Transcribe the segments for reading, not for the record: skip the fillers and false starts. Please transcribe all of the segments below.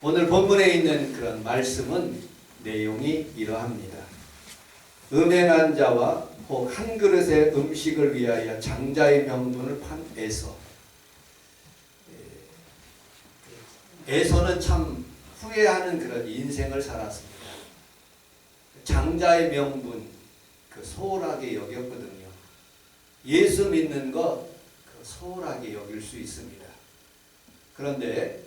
오늘 본문에 있는 그런 말씀은 내용이 이러합니다. 음행한 자와 혹 한 그릇의 음식을 위하여 장자의 명분을 판 에서. 에서는 참 후회하는 그런 인생을 살았습니다. 장자의 명분 소홀하게 여겼거든요. 예수 믿는 것 소홀하게 여길 수 있습니다. 그런데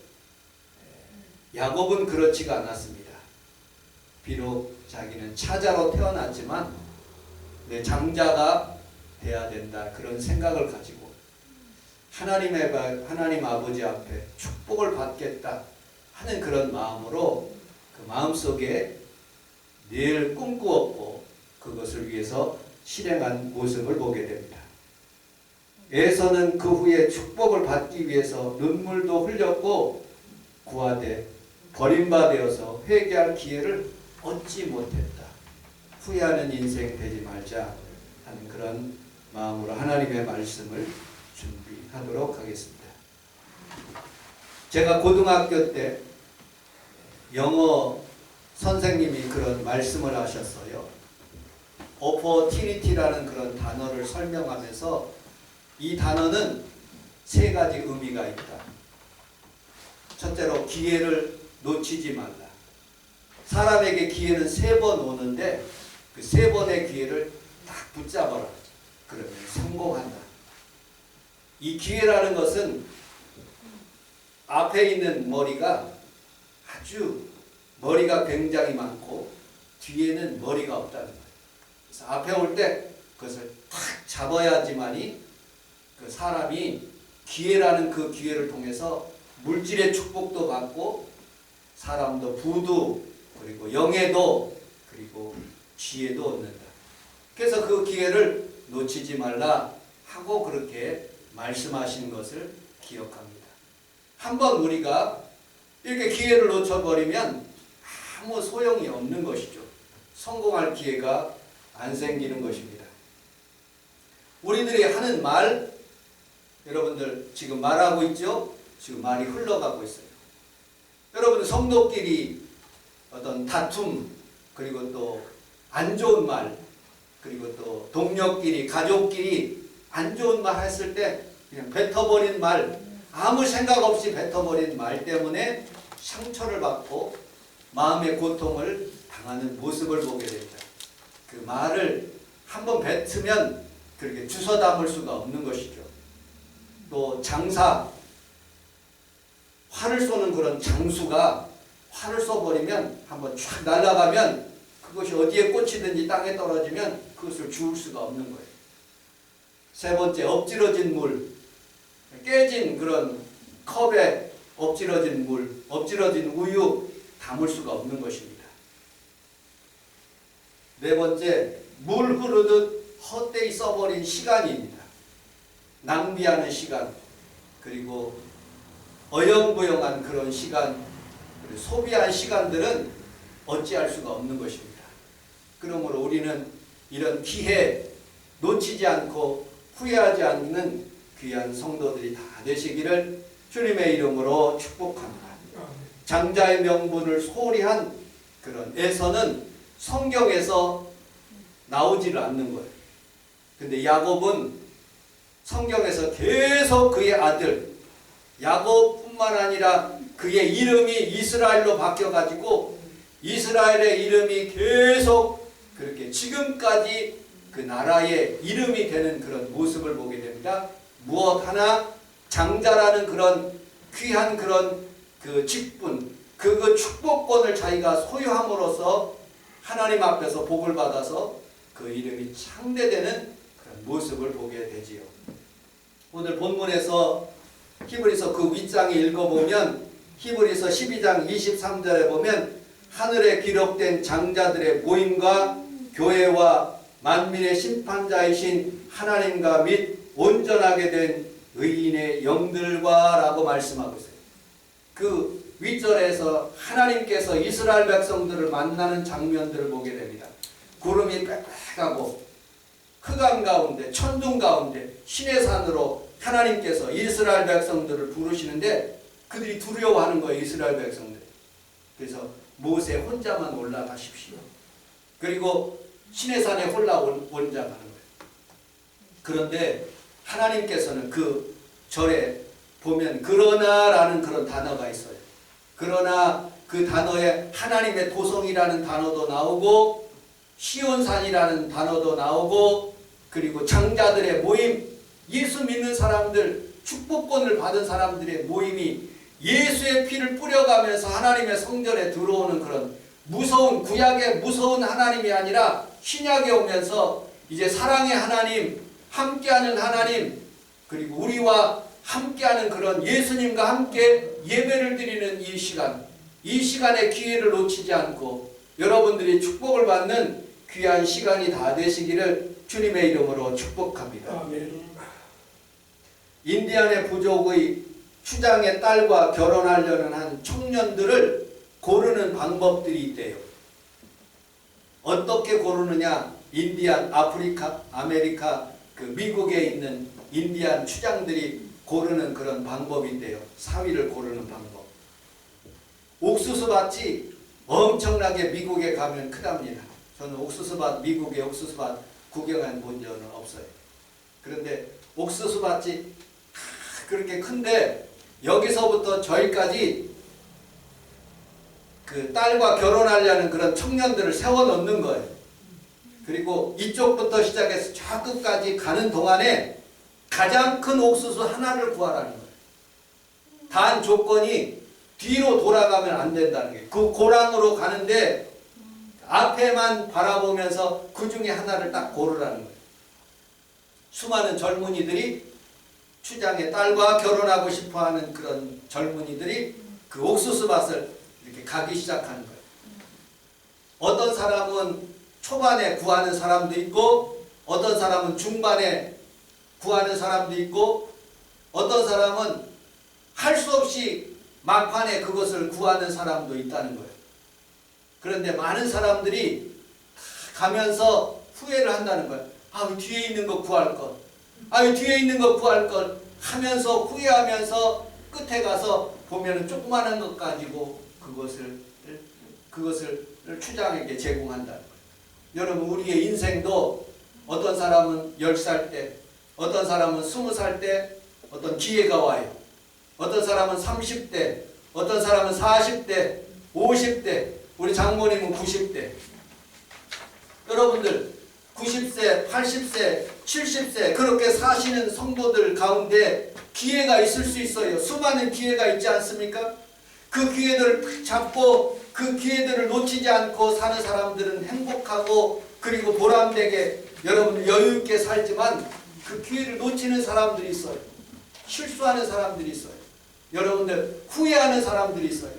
야곱은 그렇지가 않았습니다. 비록 자기는 차자로 태어났지만 내 장자가 돼야 된다 그런 생각을 가지고 하나님 아버지 앞에 축복을 받겠다 하는 그런 마음으로 그 마음속에 늘 꿈꾸었고 그것을 위해서 실행한 모습을 보게 됩니다. 에서는 그 후에 축복을 받기 위해서 눈물도 흘렸고 구하되 버림받아서 회개할 기회를 얻지 못했다. 후회하는 인생 되지 말자 하는 그런 마음으로 하나님의 말씀을 준비하도록 하겠습니다. 제가 고등학교 때 영어 선생님이 그런 말씀을 하셨어요. opportunity라는 그런 단어를 설명하면서 이 단어는 세 가지 의미가 있다. 첫째로 기회를 놓치지 말라. 사람에게 기회는 3번 오는데 그 3번의 기회를 딱 붙잡아라. 그러면 성공한다. 이 기회라는 것은 앞에 있는 머리가 굉장히 많고 뒤에는 머리가 없다는 거예요. 그래서 앞에 올 때 그것을 탁 잡아야지만이 그 사람이 기회라는 그 기회를 통해서 물질의 축복도 받고 사람도 부도 그리고 영예도 그리고 지혜도 얻는다. 그래서 그 기회를 놓치지 말라 하고 그렇게 말씀하시는 것을 기억합니다. 한번 우리가 이렇게 기회를 놓쳐버리면 아무 소용이 없는 것이죠. 성공할 기회가 안 생기는 것입니다. 우리들이 하는 말, 여러분들 지금 말하고 있죠? 지금 말이 흘러가고 있어요. 여러분 성도끼리 어떤 다툼 그리고 또 안 좋은 말 그리고 또 동료끼리 가족끼리 안 좋은 말 했을 때 그냥 뱉어버린 말 아무 생각 없이 뱉어버린 말 때문에 상처를 받고 마음의 고통을 당하는 모습을 보게 됩니다. 그 말을 한번 뱉으면 그렇게 주워 담을 수가 없는 것이죠. 또 장사 활을 쏘는 그런 장수가 활을 쏘버리면 한번 쫙 날아가면 그것이 어디에 꽂히든지 땅에 떨어지면 그것을 주울 수가 없는 거예요. 세 번째, 엎질러진 물, 깨진 그런 컵에 엎질러진 물, 엎질러진 우유 담을 수가 없는 것입니다. 네 번째, 물 흐르듯 헛되이 써버린 시간입니다. 낭비하는 시간, 그리고 어영부영한 그런 시간, 그리고 소비한 시간들은 어찌할 수가 없는 것입니다. 그러므로 우리는 이런 기회 놓치지 않고 후회하지 않는 귀한 성도들이 다 되시기를 주님의 이름으로 축복합니다. 장자의 명분을 소홀히 한 그런 에서는 성경에서 나오지를 않는 거예요. 근데 야곱은 성경에서 계속 그의 아들 야곱뿐만 아니라 그의 이름이 이스라엘로 바뀌어가지고 이스라엘의 이름이 계속 그렇게 지금까지 그 나라의 이름이 되는 그런 모습을 보게 됩니다. 무엇 하나 장자라는 그런 귀한 그런 그 직분, 그 축복권을 자기가 소유함으로써 하나님 앞에서 복을 받아서 그 이름이 창대되는 그런 모습을 보게 되지요. 오늘 본문에서 히브리서 그 윗장에 읽어보면 히브리서 12장 23절에 보면 하늘에 기록된 장자들의 모임과 교회와 만민의 심판자이신 하나님과 및 온전하게 된 의인의 영들과 라고 말씀하고 있어요. 그 윗절에서 하나님께서 이스라엘 백성들을 만나는 장면들을 보게 됩니다. 구름이 빽빽하고 흑암 가운데 천둥 가운데 신의 산으로 하나님께서 이스라엘 백성들을 부르시는데 그들이 두려워하는 거예요. 이스라엘 백성들. 그래서 모세 혼자만 올라가십시오. 그리고 시내산에 올라가는 거예요. 그런데 하나님께서는 그 절에 보면 그러나라는 그런 단어가 있어요. 그러나 그 단어에 하나님의 도성이라는 단어도 나오고 시온산이라는 단어도 나오고 그리고 장자들의 모임, 예수 믿는 사람들, 축복권을 받은 사람들의 모임이 예수의 피를 뿌려가면서 하나님의 성전에 들어오는 그런 무서운 구약의 무서운 하나님이 아니라 신약에 오면서 이제 사랑의 하나님, 함께하는 하나님, 그리고 우리와 함께하는 그런 예수님과 함께 예배를 드리는 이 시간의 기회를 놓치지 않고 여러분들이 축복을 받는 귀한 시간이 다 되시기를 주님의 이름으로 축복합니다. 아멘. 인디안의 부족의 추장의 딸과 결혼하려는 한 청년들을 고르는 방법들이 있대요. 어떻게 고르느냐? 인디안, 아프리카, 아메리카, 그 미국에 있는 인디안 추장들이 고르는 그런 방법이 있대요. 사위를 고르는 방법. 옥수수밭이 엄청나게 미국에 가면 크답니다. 저는 미국의 옥수수밭 구경한 본 적은 없어요. 그런데 옥수수밭이 그렇게 큰데 여기서부터 저기까지 그 딸과 결혼하려는 그런 청년들을 세워놓는 거예요. 그리고 이쪽부터 시작해서 저 끝까지 가는 동안에 가장 큰 옥수수 하나를 구하라는 거예요. 단 조건이 뒤로 돌아가면 안 된다는 게, 그 고랑으로 가는데 앞에만 바라보면서 그 중에 하나를 딱 고르라는 거예요. 수많은 젊은이들이 추장의 딸과 결혼하고 싶어하는 그런 젊은이들이 그 옥수수밭을 이렇게 가기 시작하는 거예요. 어떤 사람은 초반에 구하는 사람도 있고 어떤 사람은 중반에 구하는 사람도 있고 어떤 사람은 할 수 없이 막판에 그것을 구하는 사람도 있다는 거예요. 그런데 많은 사람들이 가면서 후회를 한다는 거예요. 아, 뒤에 있는 거 구할 것. 아, 뒤에 있는 거 구할 것 하면서 후회하면서 끝에 가서 보면은 조그마한 것 가지고 그것을 추장에게 제공한다는 거예요. 여러분, 우리의 인생도 어떤 사람은 10살 때, 어떤 사람은 20살 때 어떤 기회가 와요. 어떤 사람은 30대, 어떤 사람은 40대, 50대, 우리 장모님은 90대. 여러분들 90세, 80세, 70세 그렇게 사시는 성도들 가운데 기회가 있을 수 있어요. 수많은 기회가 있지 않습니까? 그 기회들을 잡고 그 기회들을 놓치지 않고 사는 사람들은 행복하고 그리고 보람되게 여러분 여유있게 살지만 그 기회를 놓치는 사람들이 있어요. 실수하는 사람들이 있어요. 여러분들 후회하는 사람들이 있어요.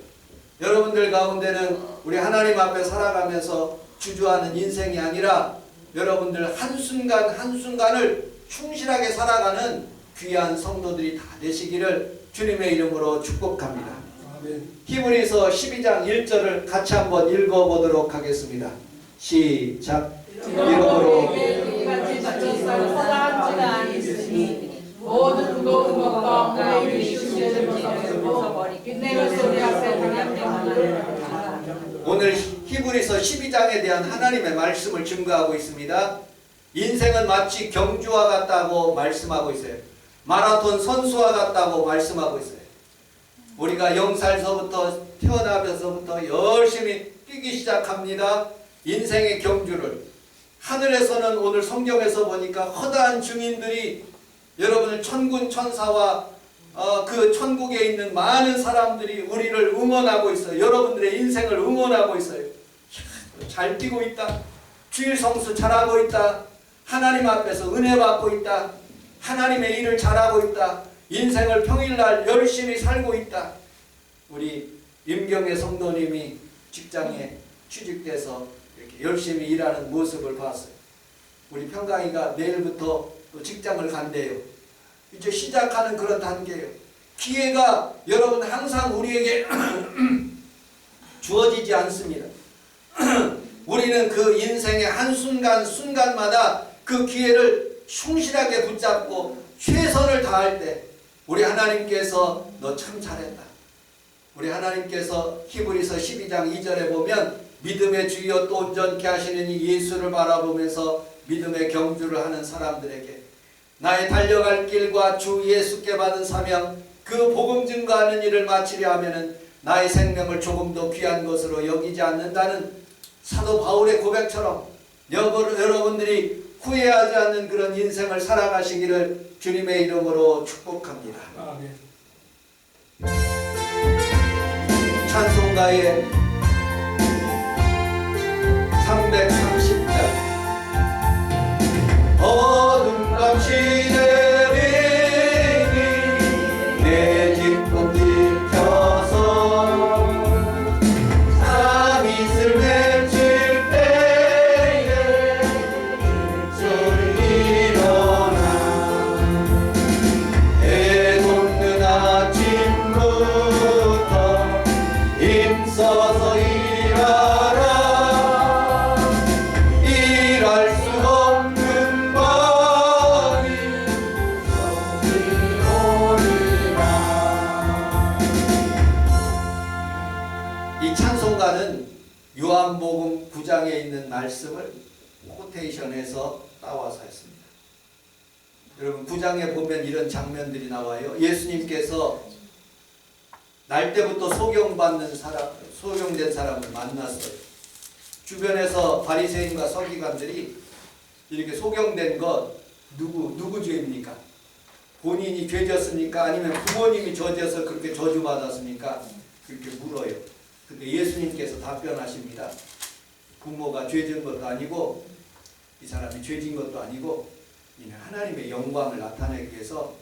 여러분들 가운데는 우리 하나님 앞에 살아가면서 주저하는 인생이 아니라 여러분들 한순간 한순간을 충실하게 살아가는 귀한 성도들이 다 되시기를 주님의 이름으로 축복합니다. 아멘. 히브리서 12장 1절을 같이 한번 읽어보도록 하겠습니다. 시작. 이름으로 모든 무거운 것과 우리의 심지를 벗어버리고 빛내는 소리 앞에 달려들어가는 오늘 히브리서 12장에 대한 하나님의 말씀을 증거하고 있습니다. 인생은 마치 경주와 같다고 말씀하고 있어요. 마라톤 선수와 같다고 말씀하고 있어요. 우리가 0살서부터 태어나면서부터 열심히 뛰기 시작합니다. 인생의 경주를. 하늘에서는 오늘 성경에서 보니까 허다한 증인들이 여러분을 천군 천사와 그 천국에 있는 많은 사람들이 우리를 응원하고 있어요. 여러분들의 인생을 응원하고 있어요. 잘 뛰고 있다. 주일 성수 잘하고 있다. 하나님 앞에서 은혜 받고 있다. 하나님의 일을 잘하고 있다. 인생을 평일날 열심히 살고 있다. 우리 임경의 성도님이 직장에 취직돼서 이렇게 열심히 일하는 모습을 봤어요. 우리 평강이가 내일부터 또 직장을 간대요. 이제 시작하는 그런 단계예요. 기회가 여러분 항상 우리에게 주어지지 않습니다. 우리는 그 인생의 한순간 순간마다 그 기회를 충실하게 붙잡고 최선을 다할 때 우리 하나님께서 너 참 잘했다. 우리 하나님께서 히브리서 12장 2절에 보면 믿음의 주여 또 온전케 하시는 이 예수를 바라보면서 믿음의 경주를 하는 사람들에게 나의 달려갈 길과 주 예수께 받은 사명 그 복음 증거하는 일을 마치려 하면은 나의 생명을 조금 더 귀한 것으로 여기지 않는다는 사도 바울의 고백처럼 여러분들이 후회하지 않는 그런 인생을 살아가시기를 주님의 이름으로 축복합니다. 아멘. 찬송가의 330장 어둠 밤 시대를 내 집도 지켜서 삼이슬 맺힐 때에 일절 일어나 해 돋는 아침부터 힘써서 일하라 일할 수 없는 법이 오리라. 이 찬송가는 요한복음 9장에 있는 말씀을 코테이션해서 따와서 했습니다. 여러분 9장에 보면 이런 장면들이 나와요. 예수님께서 날 때부터 소경받는 사람, 소경된 사람을 만났어요. 주변에서 바리새인과 서기관들이 이렇게 소경된 것 누구 죄입니까? 본인이 죄졌습니까? 아니면 부모님이 저져서 그렇게 저주받았습니까? 그렇게 물어요. 근데 예수님께서 답변하십니다. 부모가 죄진 것도 아니고 이 사람이 죄진 것도 아니고 이는 하나님의 영광을 나타내기 위해서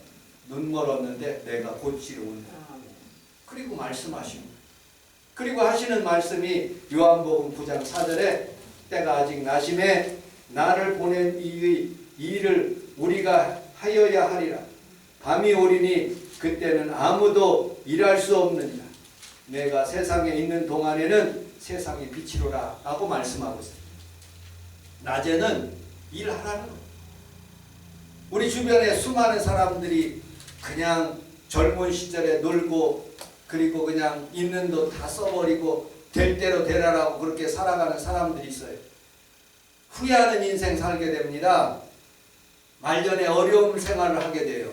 눈 멀었는데 내가 고치러 온다. 그리고 말씀하십니다. 그리고 하시는 말씀이 요한복음 9장 4절에 때가 아직 나심에 나를 보낸 이의 일을 우리가 하여야 하리라. 밤이 오리니 그때는 아무도 일할 수 없느니라. 내가 세상에 있는 동안에는 세상의 빛이로라 하고 말씀하고 있습니다. 낮에는 일하라는 거예요. 우리 주변에 수많은 사람들이 그냥 젊은 시절에 놀고 그리고 그냥 있는 돈 다 써버리고 될 대로 되라라고 그렇게 살아가는 사람들이 있어요. 후회하는 인생 살게 됩니다. 말년에 어려운 생활을 하게 돼요.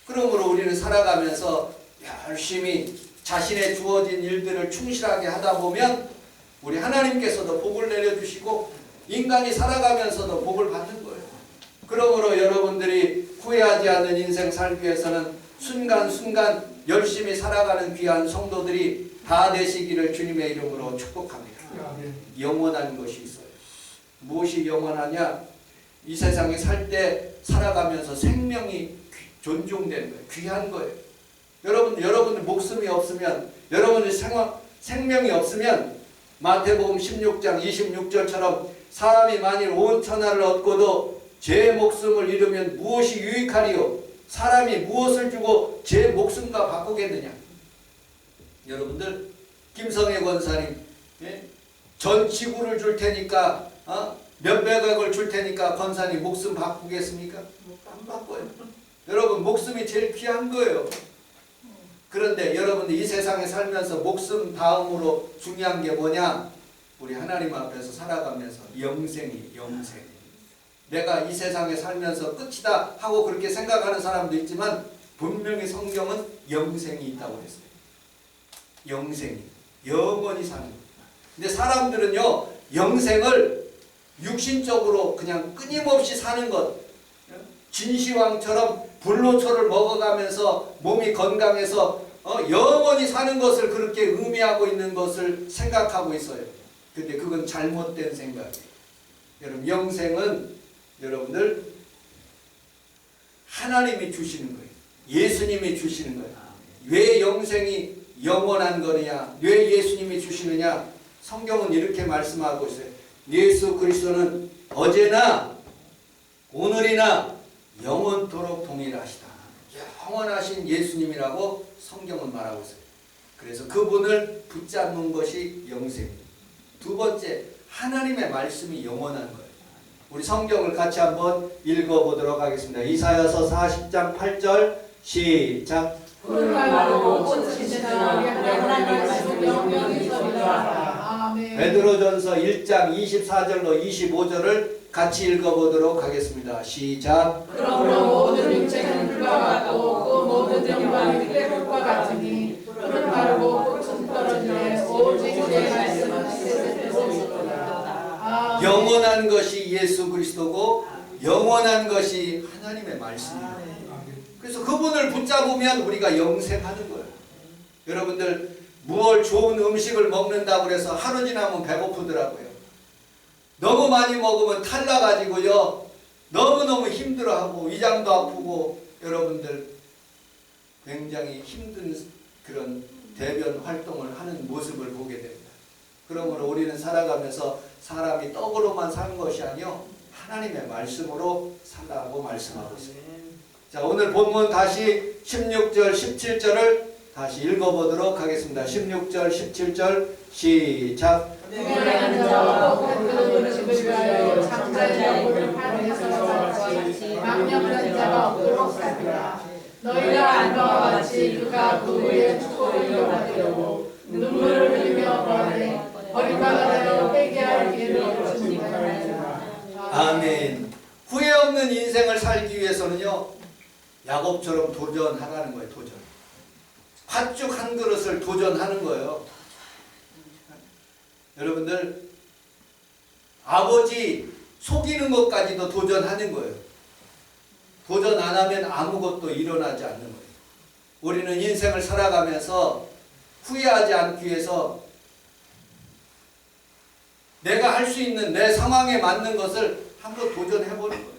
그러므로 우리는 살아가면서 열심히 자신의 주어진 일들을 충실하게 하다 보면 우리 하나님께서도 복을 내려주시고 인간이 살아가면서도 복을 받는 거예요. 그러므로 여러분들이 후회하지 않는 인생 살기 위해서는 순간순간 열심히 살아가는 귀한 성도들이 다 되시기를 주님의 이름으로 축복합니다. 영원한 것이 있어요. 무엇이 영원하냐? 이 세상에 살 때 살아가면서 생명이 존중되는 거예요. 귀한 거예요. 여러분들 목숨이 없으면, 여러분들 생명이 없으면 마태복음 16장 26절처럼 사람이 만일 온 천하를 얻고도 제 목숨을 잃으면 무엇이 유익하리요? 사람이 무엇을 주고 제 목숨과 바꾸겠느냐? 여러분들 김성애 권사님 전 지구를 줄 테니까 몇백억을 줄 테니까 권사님 목숨 바꾸겠습니까? 안 바꿔요. 여러분 목숨이 제일 귀한 거예요. 그런데 여러분들 이 세상에 살면서 목숨 다음으로 중요한 게 뭐냐? 우리 하나님 앞에서 살아가면서 영생. 내가 이 세상에 살면서 끝이다 하고 그렇게 생각하는 사람도 있지만 분명히 성경은 영생이 있다고 했어요. 영생이 영원히 사는 것. 근데 사람들은요 영생을 육신적으로 그냥 끊임없이 사는 것, 진시황처럼 불로초를 먹어가면서 몸이 건강해서 영원히 사는 것을 그렇게 의미하고 있는 것을 생각하고 있어요. 근데 그건 잘못된 생각이에요. 여러분 영생은 여러분들 하나님이 주시는 거예요. 예수님이 주시는 거예요. 왜 영생이 영원한 거냐? 왜 예수님이 주시느냐? 성경은 이렇게 말씀하고 있어요. 예수 그리스도는 어제나 오늘이나 영원토록 동일하시다. 영원하신 예수님이라고 성경은 말하고 있어요. 그래서 그분을 붙잡는 것이 영생입니다. 두 번째, 하나님의 말씀이 영원한 거예요. 우리 성경을 같이 한번 읽어보도록 하겠습니다. 이사야서 40장 8절 시작. 푸른 말고 꽃이 지나 하나님의 말씀 영영이 서리라. 아멘. 베드로전서 1장 24절로 25절을 같이 읽어보도록 하겠습니다. 시작. 그러므로 모든 육체는 불과 같고 그 모든 영광이 떼불과 같으니 푸른 말고 꽃은 떨어지네 오직 내 말씀은 세세대로 있도다. 영원한 것이 예수 그리스도고 영원한 것이 하나님의 말씀입니다. 그래서 그분을 붙잡으면 우리가 영생하는 거예요. 여러분들 무얼 좋은 음식을 먹는다고 해서 하루 지나면 배고프더라고요. 너무 많이 먹으면 탈나가지고요. 너무너무 힘들어하고 위장도 아프고 여러분들 굉장히 힘든 그런 대변 활동을 하는 모습을 보게 됩니다. 그러므로 우리는 살아가면서 사람이 떡으로만 사는 것이 아니요 하나님의 말씀으로 살라고 말씀하고 있습니다. 자, 오늘 본문 다시 16절 17절을 다시 읽어보도록 하겠습니다. 16절 17절 시작. 내가 자와 같은 음식을 위하여 장자의 영혼을 파내서 같이 망령된 자가 없도록 살리라. 너희가 안 바와 같이 그가 그 후에 축복을 이어받으려고 눈물을 흘리며 거하되 어리바가되어 회개할 기회를 얻지 못하리라. 아멘. 후회 없는 인생을 살기 위해서는요 야곱처럼 도전하라는 거예요. 도전. 팥죽 한 그릇을 도전하는 거예요. 여러분들 아버지 속이는 것까지도 도전하는 거예요. 도전 안 하면 아무것도 일어나지 않는 거예요. 우리는 인생을 살아가면서 후회하지 않기 위해서 내가 할 수 있는 내 상황에 맞는 것을 한번 도전해보는 거예요.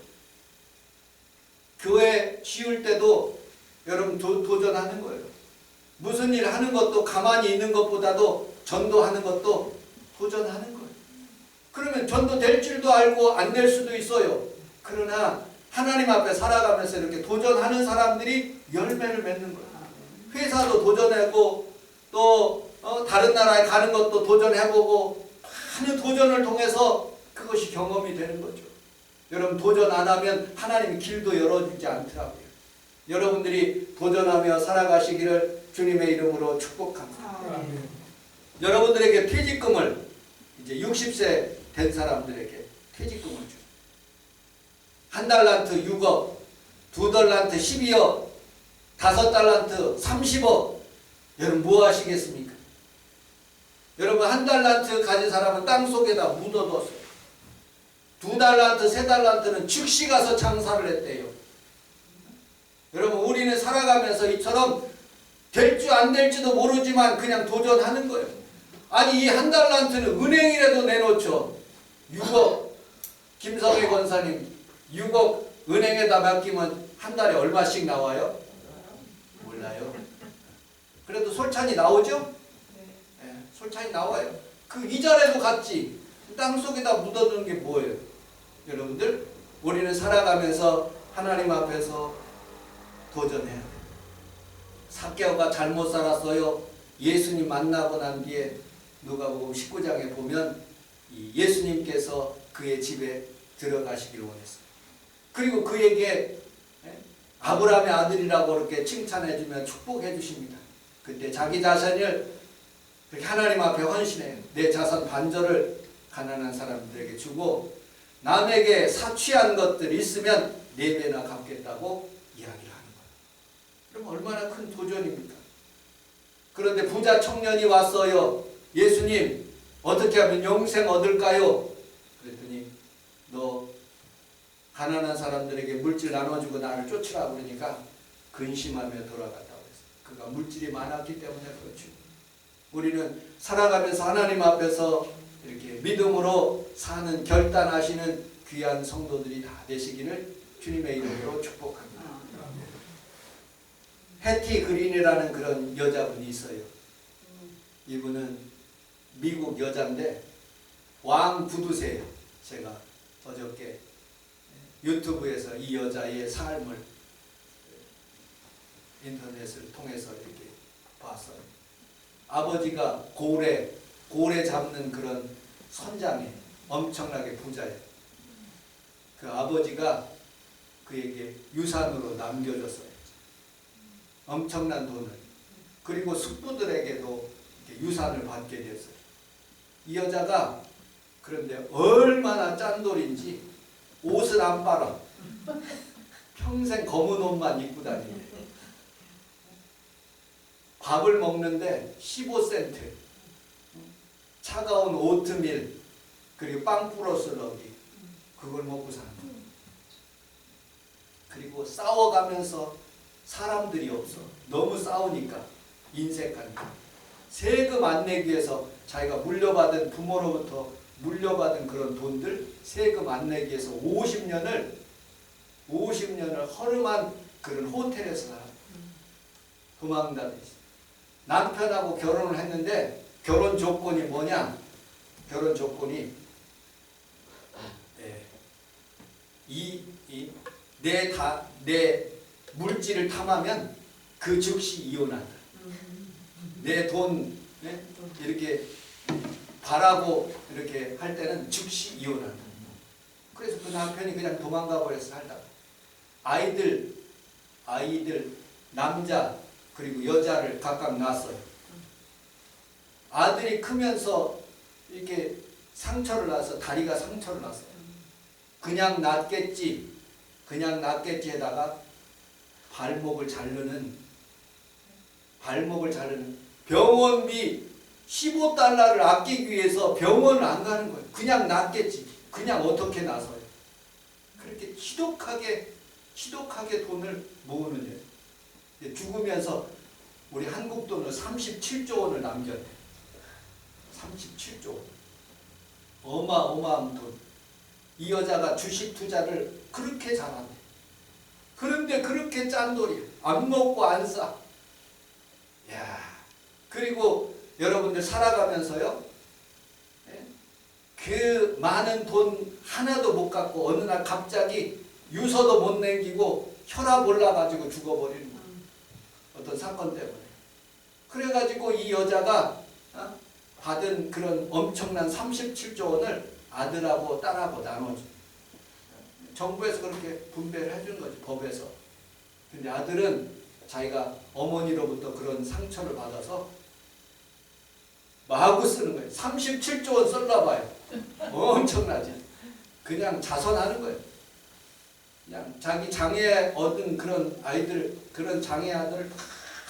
교회 지을 때도 여러분 도전하는 거예요. 무슨 일 하는 것도 가만히 있는 것보다도 전도하는 것도 도전하는 거예요. 그러면 전도 될 줄도 알고 안 될 수도 있어요. 그러나 하나님 앞에 살아가면서 이렇게 도전하는 사람들이 열매를 맺는 거예요. 회사도 도전하고 또 다른 나라에 가는 것도 도전해보고 많은 도전을 통해서 그것이 경험이 되는 거죠. 여러분 도전 안 하면 하나님이 길도 열어주지 않더라고요. 여러분들이 도전하며 살아가시기를 주님의 이름으로 축복합니다. 여러분들에게 퇴직금을 이제 60세 된 사람들에게 퇴직금을 주죠. 한 달란트 6억, 두 달란트 12억, 5달란트 30억. 여러분 뭐 하시겠습니까? 여러분 한 달란트 가진 사람은 땅속에다 묻어뒀어요. 2달란트, 3달란트는 즉시 가서 장사를 했대요. 여러분 우리는 살아가면서 이처럼 될지 안 될지도 모르지만 그냥 도전하는 거예요. 아니 이 한 달란트는 은행이라도 내놓죠. 6억 김성애 권사님 6억 은행에다 맡기면 한 달에 얼마씩 나와요? 몰라요. 그래도 솔찬이 나오죠? 네, 솔찬이 나와요. 그 이자라도 갔지. 땅속에다 묻어두는 게 뭐예요? 여러분들 우리는 살아가면서 하나님 앞에서 도전해야 돼요. 삭개오가 잘못 살았어요. 예수님 만나고 난 뒤에 누가복음 19장에 보면 예수님께서 그의 집에 들어가시길 원했어요. 그리고 그에게 아브라함의 아들이라고 그렇게 칭찬해주면 축복해 주십니다. 그때 자기 자신을 그렇게 하나님 앞에 헌신해요. 내 자산 반절을 가난한 사람들에게 주고 남에게 사취한 것들이 있으면 4배나 갚겠다고 이야기를 하는 거예요. 그럼 얼마나 큰 도전입니까? 그런데 부자 청년이 왔어요. 예수님 어떻게 하면 영생 얻을까요? 그랬더니 너 가난한 사람들에게 물질 나눠주고 나를 쫓으라 그러니까 근심하며 돌아갔다고 했어요. 그가 물질이 많았기 때문에 그렇죠. 우리는 살아가면서 하나님 앞에서 이렇게 믿음으로 사는 결단하시는 귀한 성도들이 다 되시기를 주님의 이름으로 축복합니다. 해티 그린이라는 그런 여자분이 있어요. 이분은 미국 여자인데 왕 구두쇠예요. 제가 어저께 유튜브에서 이 여자의 삶을 인터넷을 통해서 이렇게 봤어요. 아버지가 고래 잡는 그런 선장에 엄청나게 부자예요. 그 아버지가 그에게 유산으로 남겨줬어요. 엄청난 돈을. 그리고 숙부들에게도 이렇게 유산을 받게 됐어요. 이 여자가 그런데 얼마나 짠돌인지 옷을 안 빨아. 평생 검은 옷만 입고 다니네. 밥을 먹는데 15센트. 차가운 오트밀 그리고 빵 플러스 러기 그걸 먹고 사는 거예요. 그리고 싸워가면서 사람들이 없어. 너무 싸우니까 인색하니까 세금 안 내기 위해서 자기가 물려받은 부모로부터 물려받은 그런 돈들 세금 안 내기 위해서 50년을 허름한 그런 호텔에서 살아. 도망다니지. 남편하고 결혼을 했는데 결혼 조건이 뭐냐? 결혼 조건이 내 물질을 탐하면 그 즉시 이혼한다. 내 돈 이렇게 바라고 이렇게 할 때는 즉시 이혼한다. 그래서 그 남편이 그냥 도망가 버려서 살다가 아이들 남자 그리고 여자를 각각 낳았어요. 아들이 크면서 이렇게 상처를 나서 다리가 상처를 났어요. 그냥 낫겠지 해다가 발목을 자르는 병원비 15달러를 아끼기 위해서 병원을 안 가는 거예요. 그냥 낫겠지. 그냥 어떻게 나서요. 그렇게 지독하게 돈을 모으는 일. 죽으면서 우리 한국 돈으로 37조 원을 남겼대. 37조 원. 어마어마한 돈. 이 여자가 주식 투자를 그렇게 잘한대. 그런데 그렇게 짠돌이야. 안 먹고 안 싸. 야, 그리고 여러분들 살아가면서요. 그 많은 돈 하나도 못 갖고 어느 날 갑자기 유서도 못 남기고 혈압 올라가지고 죽어버리는 거야. 어떤 사건 때문에. 그래가지고 이 여자가 받은 그런 엄청난 37조 원을 아들하고 딸하고 나눠줘. 정부에서 그렇게 분배를 해준 거지, 법에서. 근데 아들은 자기가 어머니로부터 그런 상처를 받아서 마구 쓰는 거예요. 37조 원 썼나 봐요. 엄청나지. 그냥 자선하는 거예요. 그냥 자기 장애 얻은 그런 아이들, 그런 장애 아들을 다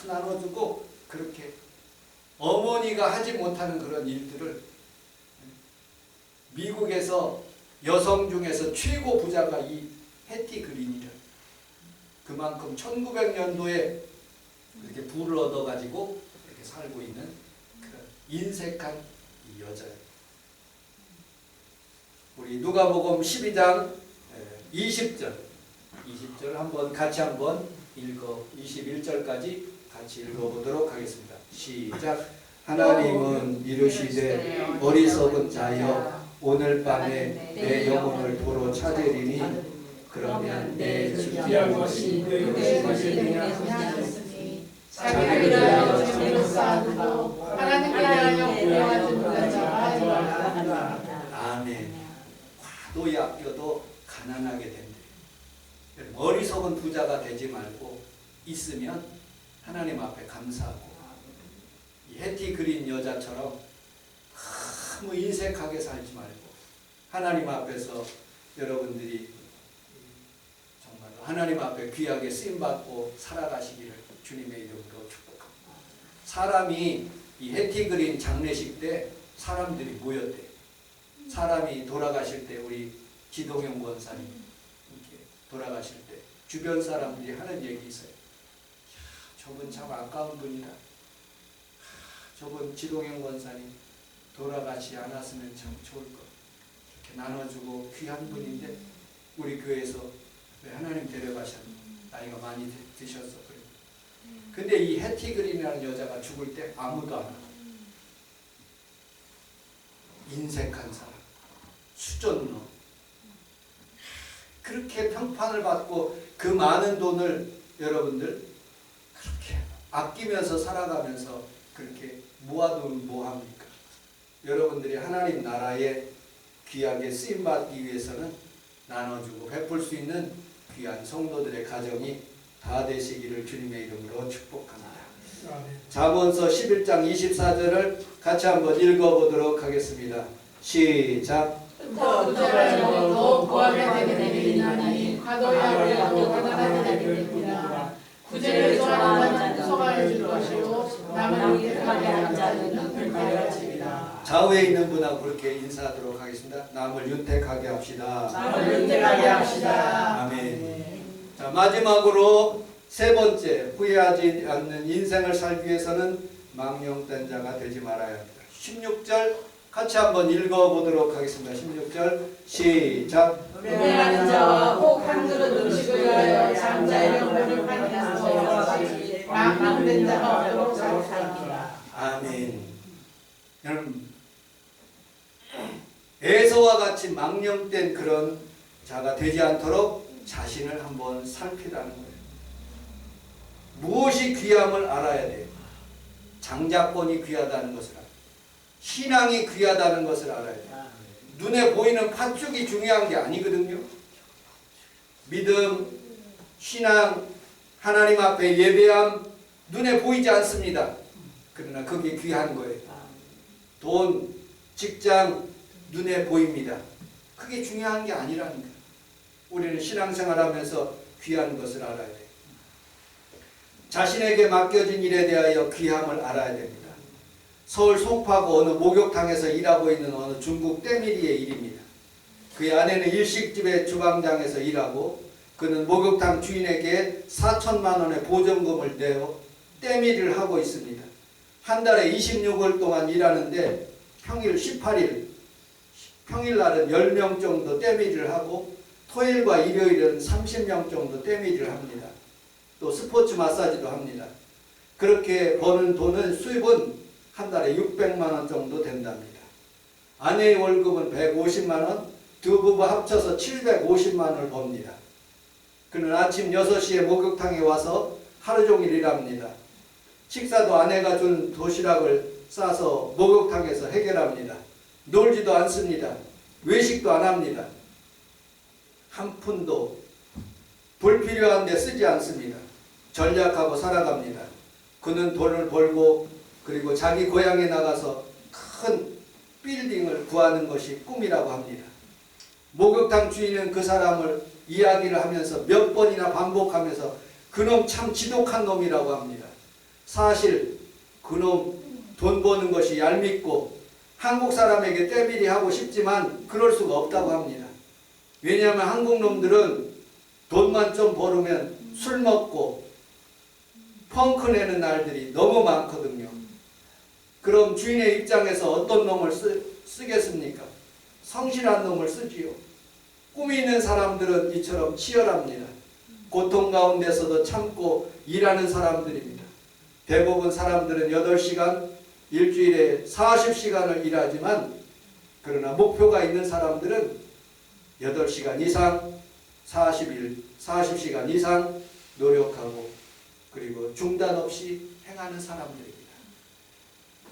나눠주고 그렇게 어머니가 하지 못하는 그런 일들을. 미국에서 여성 중에서 최고 부자가 이 해티 그린이래. 그만큼 1900년도에 이렇게 부를 얻어가지고 이렇게 살고 있는 그런 인색한 이 여자예요. 우리 누가복음 12장 20절 한번 같이 한번 읽어 21절까지 같이 읽어보도록 하겠습니다. 시작. 하나님은 이르시되 어리석은 자여 오늘 밤에 내 영혼을 도로 찾으리니 그러면 내 지키할 것이 그것이 것이니라. 자기를 위하여 재물을 쌓아두고 하나님께 대하여 구려하지 못한 자가 되리라. 아멘. 과도히 아껴도 가난하게 된대. 어리석은 부자가 되지 말고 있으면 하나님 앞에 감사하고 이 해티 그린 여자처럼 너무 인색하게 살지 말고 하나님 앞에서 여러분들이 정말로 하나님 앞에 귀하게 쓰임받고 살아가시기를 주님의 이름으로 축복합니다. 사람이 이 해티 그린 장례식 때 사람들이 모였대. 사람이 돌아가실 때 우리 기동영 권사님 이렇게 돌아가실 때 주변 사람들이 하는 얘기 있어요. 저분 참 아까운 분이다. 저분 지동영 권사님 돌아가지 않았으면 참 좋을 것. 이렇게 나눠주고 귀한 분인데 우리 교회에서 왜 하나님 데려가셨나. 나이가 많이 드셔서 그래요. 근데 이 해티 그린이라는 여자가 죽을 때 아무도 안 하고 인색한 사람, 수전노. 그렇게 평판을 받고 그 많은 돈을 여러분들 그렇게 아끼면서 살아가면서 그렇게 모아두면 뭐합니까? 여러분들이 하나님 나라에 귀하게 쓰임받기 위해서는 나눠주고 베풀 수 있는 귀한 성도들의 가정이 다 되시기를 주님의 이름으로 축복합니다. 아멘. 잠언서 11장 24절을 같이 한번 읽어보도록 하겠습니다. 시작. 더 부자를 더 구하게 되게 되리니 과도하여도 가난하게 되게 됩니다. 구제를 좋아하는 자는 소망을 줄 것이요 남을 위태하게 하는 자는 불쾌를 치리라. 좌우에 있는 분하고 그렇게 인사하도록 하겠습니다. 남을 윤택하게 합시다. 남을 윤택하게 합시다. 아멘. 자, 마지막으로 세 번째, 후회하지 않는 인생을 살기 위해서는 망령된 자가 되지 말아야 합니다. 16절 같이 한번 읽어보도록 하겠습니다. 16절 시작. 불행하는 자와 꼭 한 그릇 음식을 위하여 장자의 영혼을 파는 자와 같이 망령된 자가 없도록 살기라. 아멘. 여러분, 에서와 같이 망령된 그런 자가 되지 않도록 자신을 한번 살피라는 거예요. 무엇이 귀함을 알아야 돼요. 장자권이 귀하다는 것을 알아요. 신앙이 귀하다는 것을 알아야 돼요. 눈에 보이는 팥죽이 중요한 게 아니거든요. 믿음, 신앙, 하나님 앞에 예배함 눈에 보이지 않습니다. 그러나 그게 귀한 거예요. 돈, 직장 눈에 보입니다. 그게 중요한 게 아니라는 거예요. 우리는 신앙생활하면서 귀한 것을 알아야 돼요. 자신에게 맡겨진 일에 대하여 귀함을 알아야 됩니다. 서울 송파구 어느 목욕탕에서 일하고 있는 어느 중국 때밀이의 일입니다. 그의 아내는 일식집의 주방장에서 일하고 그는 목욕탕 주인에게 4천만 원의 보증금을 내어 때밀이를 하고 있습니다. 한 달에 26일 동안 일하는데 평일 18일, 평일날은 10명 정도 때밀이를 하고 토요일과 일요일은 30명 정도 때밀이를 합니다. 또 스포츠 마사지도 합니다. 그렇게 버는 돈은 수입은 한 달에 600만 원 정도 된답니다. 아내의 월급은 150만 원, 두 부부 합쳐서 750만 원을 법니다. 그는 아침 6시에 목욕탕에 와서 하루 종일 일합니다. 식사도 아내가 준 도시락을 싸서 목욕탕에서 해결합니다. 놀지도 않습니다. 외식도 안 합니다. 한 푼도 불필요한 데 쓰지 않습니다. 전략하고 살아갑니다. 그는 돈을 벌고 그리고 자기 고향에 나가서 큰 빌딩을 구하는 것이 꿈이라고 합니다. 목욕탕 주인은 그 사람을 이야기를 하면서 몇 번이나 반복하면서 그놈 참 지독한 놈이라고 합니다. 사실 그놈 돈 버는 것이 얄밉고 한국 사람에게 떼비리 하고 싶지만 그럴 수가 없다고 합니다. 왜냐하면 한국 놈들은 돈만 좀 벌으면 술 먹고 펑크 내는 날들이 너무 많거든요. 그럼 주인의 입장에서 어떤 놈을 쓰겠습니까? 성실한 놈을 쓰지요. 꿈이 있는 사람들은 이처럼 치열합니다. 고통 가운데서도 참고 일하는 사람들입니다. 대부분 사람들은 8시간, 일주일에 40시간을 일하지만 그러나 목표가 있는 사람들은 8시간 이상, 40시간 이상 노력하고 그리고 중단 없이 행하는 사람들입니다.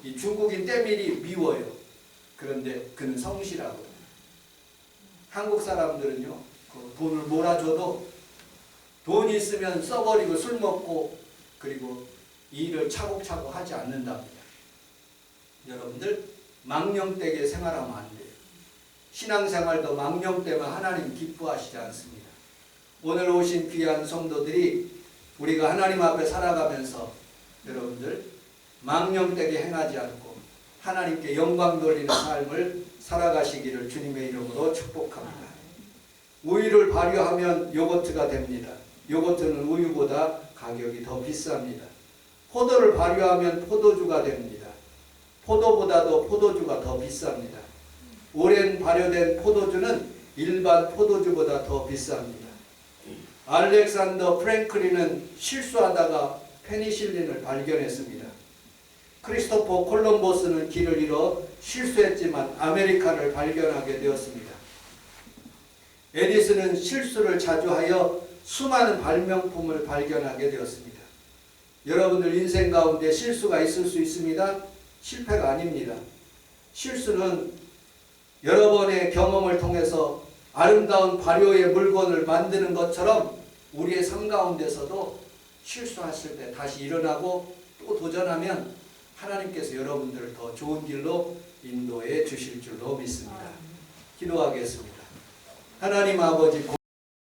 이 중국인 때밀이 미워요. 그런데 그는 성실하고 한국 사람들은요, 그 돈을 몰아줘도 돈이 있으면 써버리고 술 먹고 그리고 일을 차곡차곡 하지 않는답니다. 여러분들 망령되게 생활하면 안 돼요. 신앙생활도 망령되면 하나님 기뻐하시지 않습니다. 오늘 오신 귀한 성도들이 우리가 하나님 앞에 살아가면서 여러분들 망령되게 행하지 않고 하나님께 영광 돌리는 삶을 살아가시기를 주님의 이름으로 축복합니다. 우유를 발효하면 요거트가 됩니다. 요거트는 우유보다 가격이 더 비쌉니다. 포도를 발효하면 포도주가 됩니다. 포도보다도 포도주가 더 비쌉니다. 오랜 발효된 포도주는 일반 포도주보다 더 비쌉니다. 알렉산더 프랭클린은 실수하다가 페니실린을 발견했습니다. 크리스토퍼 콜럼버스는 길을 잃어 실수했지만 아메리카를 발견하게 되었습니다. 에디슨은 실수를 자주 하여 수많은 발명품을 발견하게 되었습니다. 여러분들 인생 가운데 실수가 있을 수 있습니다. 실패가 아닙니다. 실수는 여러 번의 경험을 통해서 아름다운 발효의 물건을 만드는 것처럼 우리의 삶 가운데서도 실수했을 때 다시 일어나고 또 도전하면 하나님께서 여러분들을 더 좋은 길로 인도해 주실 줄로 믿습니다. 기도하겠습니다. 하나님 아버지